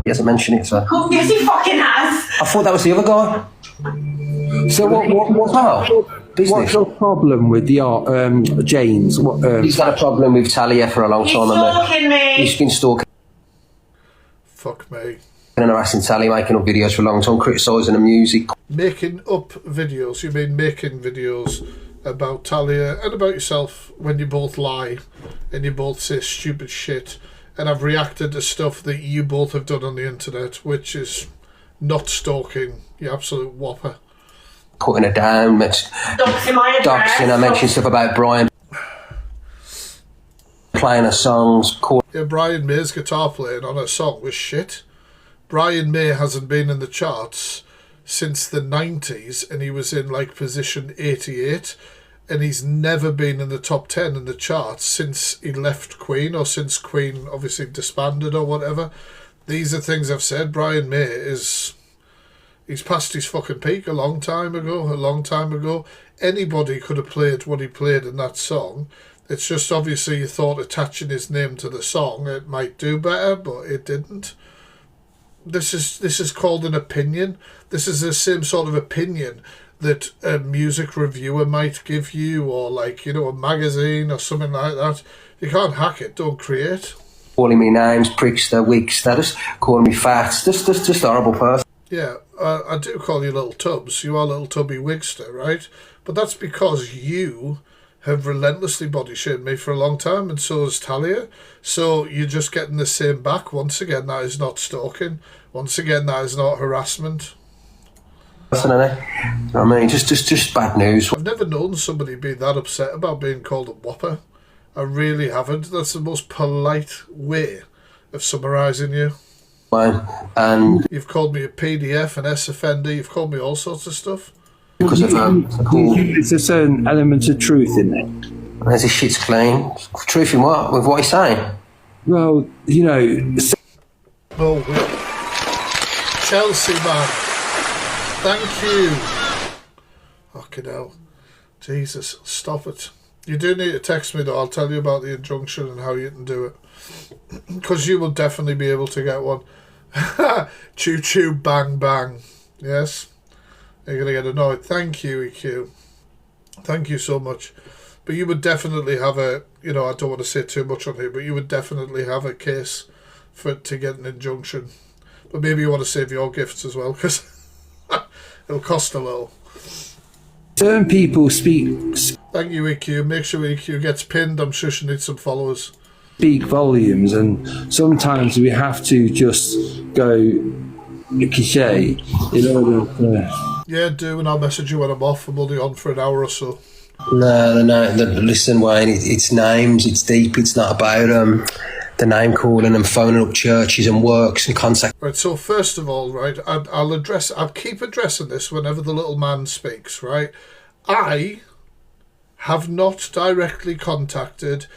He hasn't mentioned it, so. Oh, yes, he fucking has. I thought that was the other guy. So what's your problem with the James? He's had a problem with Talia for a long time. He's stalking me. He's been stalking. Fuck me. And harassing Talia, making up videos for a long time, criticising the music. Making up videos? You mean making videos about Talia and about yourself when you both lie and you both say stupid shit and have reacted to stuff that you both have done on the internet, which is not stalking, you absolute whopper. Cutting her down, doxing my address. Doxing her, mentioning stuff about Brian. Playing her songs. Yeah, Brian May's guitar playing on her song was shit. Brian May hasn't been in the charts since the 90s, and he was in like position 88, and he's never been in the top 10 in the charts since he left Queen, or since Queen obviously disbanded or whatever. These are things I've said. Brian May he's past his fucking peak a long time ago. Anybody could have played what he played in that song. It's just obviously you thought attaching his name to the song it might do better, but it didn't. This is called an opinion. This is the same sort of opinion that a music reviewer might give you, or like, you know, a magazine or something like that. You can't hack it, don't create. Calling me names, Ricksta, Wicksta, just calling me fat, just horrible person. Yeah, I do call you little tubs. You are little tubby Wigster, right? But that's because you have relentlessly body shamed me for a long time, and so has Talia. So you're just getting the same back. Once again, that is not stalking. Once again, that is not harassment. I mean, just bad news. I've never known somebody be that upset about being called a whopper. I really haven't. That's the most polite way of summarising you. And you've called me a PDF, an S-offender, you've called me all sorts of stuff. Because of there's a certain element of truth in it. There's his shit's clean. Truth in what? With what he's saying? Well, you know... Oh, Chelsea, man. Thank you. Fucking hell. Jesus, stop it. You do need to text me, though. I'll tell you about the injunction and how you can do it. Because you will definitely be able to get one. Choo choo bang bang. Yes? You're going to get annoyed. Thank you, EQ. Thank you so much. But you would definitely have a, you know, I don't want to say too much on here, but you would definitely have a case to get an injunction. But maybe you want to save your gifts as well, because it'll cost a little. Certain people speak... Thank you, EQ. Make sure EQ gets pinned. I'm sure she needs some followers. Speak volumes, and sometimes we have to just go cliche in order to... Yeah, do, and I'll message you when I'm off. I'm only on for an hour or so. No, listen, Wayne, it's names, it's deep, it's not about the name calling and phoning up churches and works and contact. Right, so first of all, right, I'll keep addressing this whenever the little man speaks, right? I have not directly contacted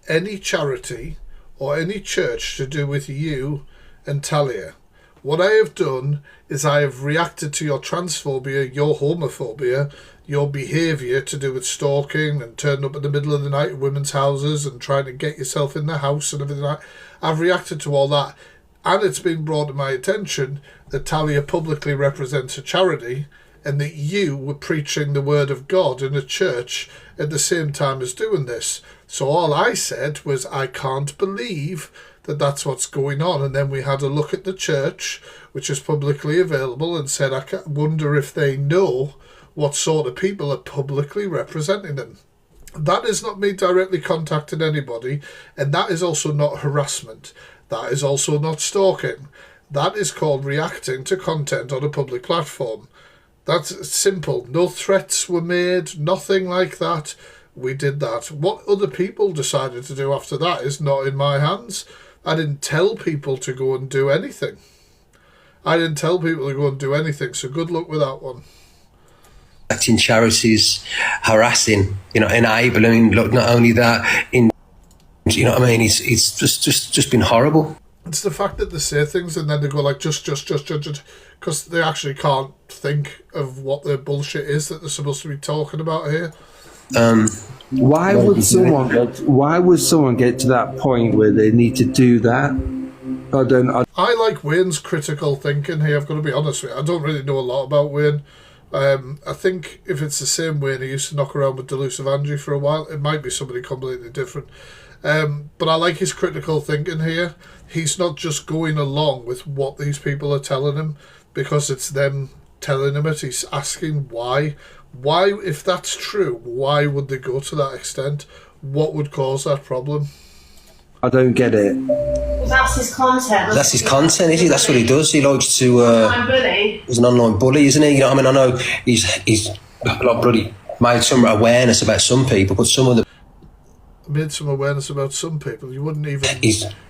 any charity or any church to do with you and Talia. What I have done is I have reacted to your transphobia, your homophobia, your behaviour to do with stalking and turning up in the middle of the night at women's houses and trying to get yourself in the house and everything like that. I've reacted to all that, and it's been brought to my attention that Talia publicly represents a charity and that you were preaching the word of God in a church at the same time as doing this. So all I said was, I can't believe that that's what's going on. And then we had a look at the church, which is publicly available, and said, I wonder if they know what sort of people are publicly representing them. That is not me directly contacting anybody, and that is also not harassment. That is also not stalking. That is called reacting to content on a public platform. That's simple. No threats were made, nothing like that. We did that. What other people decided to do after that is not in my hands. I didn't tell people to go and do anything. So good luck with that one. In charities, harassing, you know, enabling. Look, not only that, you know what I mean. It's just been horrible. It's the fact that they say things and then they go like just, because they actually can't think of what the bullshit is that they're supposed to be talking about here. Why would someone get to that point where they need to do that? I like Wayne's critical thinking here, I've got to be honest with you. I don't really know a lot about Wayne. I think if it's the same Wayne who used to knock around with Delusive Angie for a while, it might be somebody completely different. But I like his critical thinking here. He's not just going along with what these people are telling him because it's them telling him it. He's asking why. Why, if that's true, why would they go to that extent? What would cause that problem? I don't get it. That's his content. That's his content, is he? That's what he does. He likes to. Online bully. He's an online bully, isn't he? You know what I mean? I know he's like bloody made some awareness about some people, but some of the Made some awareness about some people. You wouldn't even.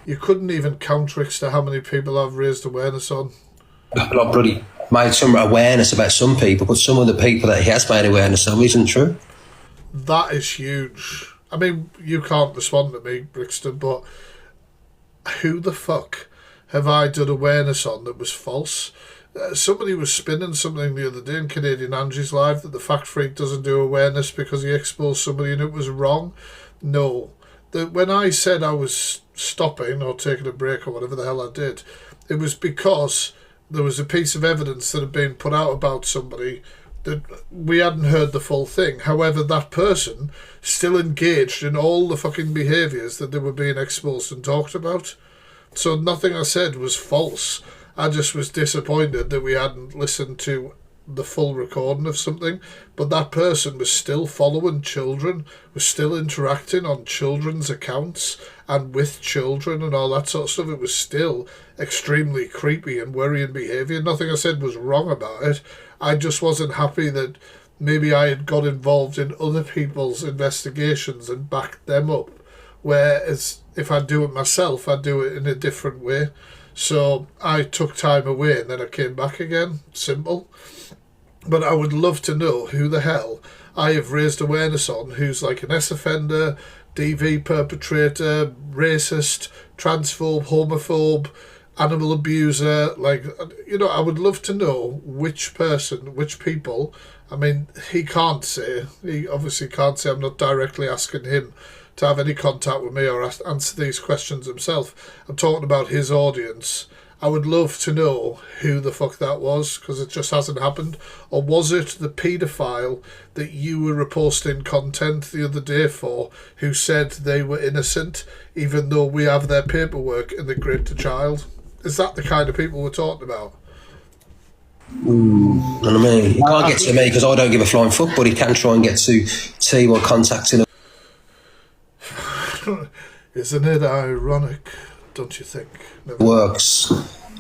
You couldn't even count Ricksta how many people I've raised awareness on. like bloody made some awareness about some people, but some of the people that he has made awareness of isn't true. That is huge. I mean, you can't respond to me, Brixton, but who the fuck have I done awareness on that was false? Somebody was spinning something the other day in Canadian Angie's Live that the Fact Freak doesn't do awareness because he exposed somebody and it was wrong. No. When I said I was stopping or taking a break or whatever the hell I did, it was because there was a piece of evidence that had been put out about somebody that we hadn't heard the full thing. However, that person still engaged in all the fucking behaviours that they were being exposed and talked about. So nothing I said was false. I just was disappointed that we hadn't listened to the full recording of something. But that person was still following children, was still interacting on children's accounts and with children and all that sort of stuff. It was still extremely creepy and worrying behaviour. Nothing I said was wrong about it. I just wasn't happy that maybe I had got involved in other people's investigations and backed them up. Whereas if I do it myself, I do it in a different way. So I took time away and then I came back again. Simple. But I would love to know who the hell I have raised awareness on, who's like an ex-offender, DV perpetrator, racist, transphobe, homophobe, animal abuser. Like, you know, I would love to know which person, which people. I mean, he obviously can't say. I'm not directly asking him to have any contact with me or answer these questions himself. I'm talking about his audience. I would love to know who the fuck that was, because it just hasn't happened. Or was it the paedophile that you were reposting content the other day for, who said they were innocent, even though we have their paperwork and they raped a child? Is that the kind of people we're talking about? You know what I mean? He can't get to me because I don't give a flying fuck, but he can try and get to T by contacting him. Isn't it ironic? Don't you think? Never. Works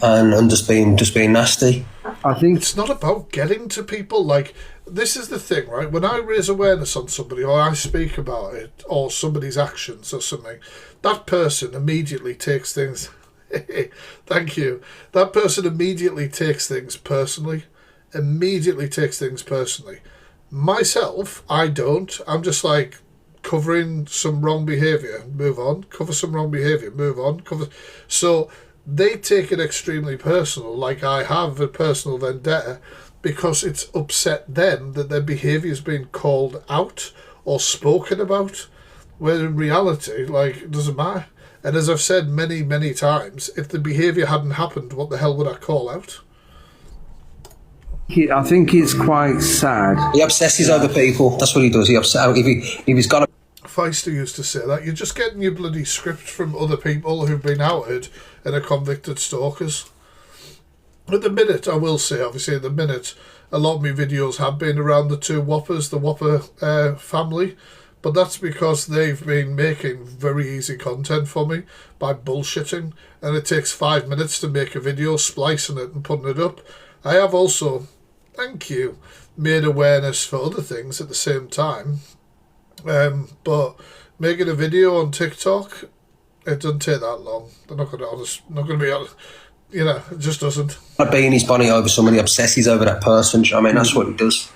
and just being nasty. I think It's not about getting to people. Like, this is the thing, right? When I raise awareness on somebody or I speak about it or somebody's actions or something, that person immediately takes things. Thank you. That person immediately takes things personally. Myself, I don't. I'm just like covering some wrong behaviour, move on. Cover some wrong behaviour, move on. So they take it extremely personal, like I have a personal vendetta, because it's upset them that their behaviour is being called out or spoken about, where in reality, like, it doesn't matter. And as I've said many, many times, if the behaviour hadn't happened, what the hell would I call out? I think it's quite sad. He obsesses over people. That's what he does. He obsesses. If he's got a Feister used to say that. You're just getting your bloody script from other people who've been outed and are convicted stalkers. At the minute, I will say, obviously, at the minute, a lot of my videos have been around the two Whoppers, the Whopper family, but that's because they've been making very easy content for me by bullshitting, and it takes 5 minutes to make a video, splicing it and putting it up. I have also, thank you, made awareness for other things at the same time. But making a video on TikTok, it doesn't take that long. They're not going to be honest. You know, it just doesn't. being his bonnet over somebody, obsesses over that person. I mean, that's what he does.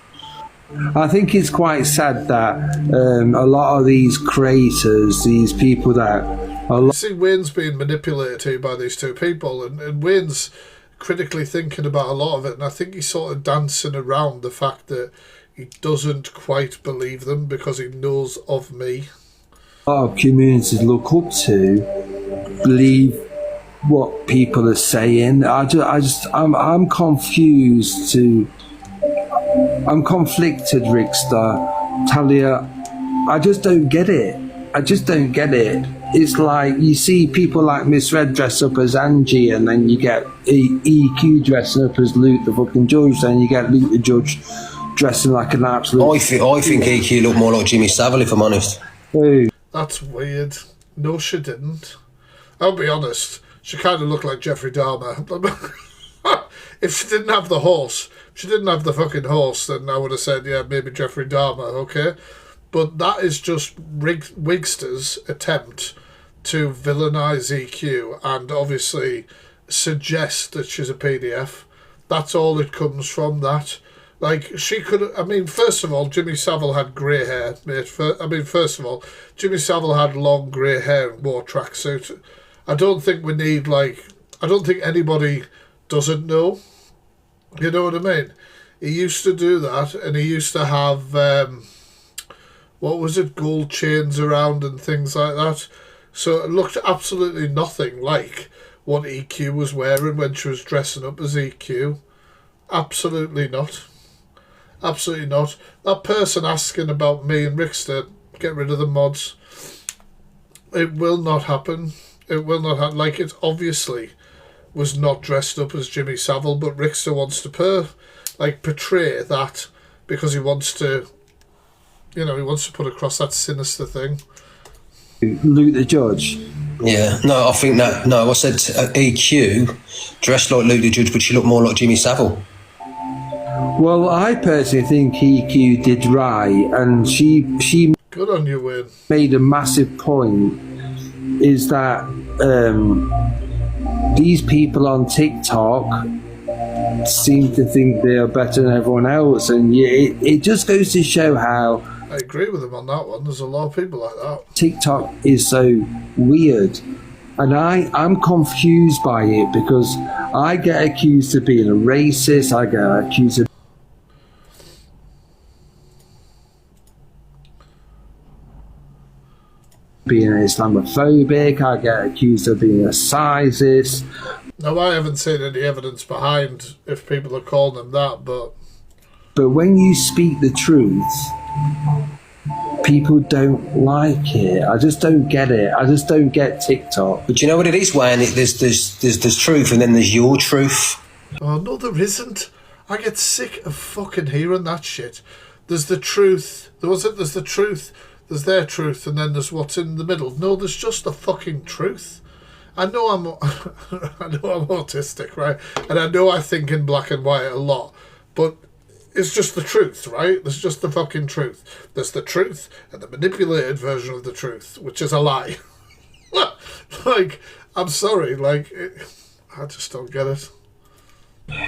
I think it's quite sad that a lot of these creators, these people that are... See, Wayne's being manipulated here by these two people, and Wayne's critically thinking about a lot of it, and I think he's sort of dancing around the fact that he doesn't quite believe them because he knows of me. A lot of communities look up to, believe what people are saying. I'm confused I'm conflicted, Ricksta. Talia, I just don't get it. I just don't get it. It's like you see people like Miss Red dress up as Angie, and then you get EQ dressing up as Luke the fucking judge, then you get Luke the judge dressing like an absolute... I think EQ looked more like Jimmy Savile, if I'm honest. Ooh. That's weird. No, she didn't. I'll be honest, she kind of looked like Jeffrey Dahmer. If she didn't have the horse, if she didn't have the fucking horse, then I would have said, yeah, maybe Jeffrey Dahmer, okay? But that is just Wigsta's attempt to villainise EQ and obviously suggest that she's a PDF. That's all it comes from, that. Like, she could... I mean, first of all, Jimmy Savile had grey hair, mate. First of all, Jimmy Savile had long grey hair and wore tracksuit. I don't think we need, like... I don't think anybody doesn't know. You know what I mean? He used to do that, and he used to have... what was it? Gold chains around and things like that. So it looked absolutely nothing like what EQ was wearing when she was dressing up as EQ. Absolutely not. Absolutely not. That person asking about me and Ricksta, get rid of the mods. It will not happen. It will not happen. Like, it obviously was not dressed up as Jimmy Savile, but Ricksta wants to portray that because he wants to, you know, he wants to put across that sinister thing. Luke the judge. Yeah, no, I think that... No, I said EQ dressed like Luke the Judge, but she looked more like Jimmy Savile. Well, I personally think EQ did right, and she Good on you, Wayne. made a massive point, is that these people on TikTok seem to think they are better than everyone else, and it just goes to show how I agree with him on that one. There's a lot of people like that. TikTok is so weird, and I'm confused by it because I get accused of being a racist, I get accused of being Islamophobic, I get accused of being a sizist. Now, I haven't seen any evidence behind if people are calling them that, But when you speak the truth, people don't like it. I just don't get it. I just don't get TikTok. But you know what it is, Wayne? There's truth, and then there's your truth. oh no, there isn't. I get sick of fucking hearing that shit. There's the truth. There's the truth. There's their truth, and then there's what's in the middle. No, there's just the fucking truth. I know I'm autistic, right? And I know I think in black and white a lot, but it's just the truth, right? There's just the fucking truth. There's the truth and the manipulated version of the truth, which is a lie. Like, I'm sorry, I just don't get it.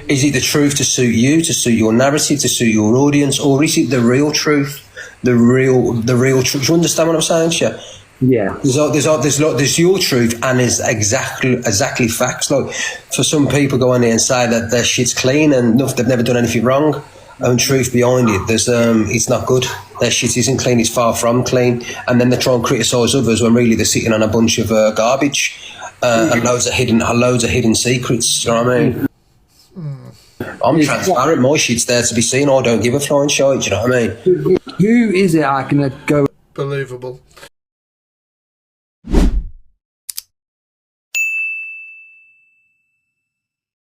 Is it the truth to suit you, to suit your narrative, to suit your audience, or is it the real truth? The real truth. Do you understand what I'm saying, Sha? Yeah. There's your truth, and there's exactly facts. Like, for some people go on there and say that their shit's clean and they've never done anything wrong, and truth behind it, there's it's not good. Their shit isn't clean, it's far from clean, and then they try and criticise others when really they're sitting on a bunch of garbage and loads of hidden secrets. Do you know what I mean? I'm transparent. My shit's there to be seen. I don't give a flying shite. Do you know what I mean? Who is it I can go... Believable.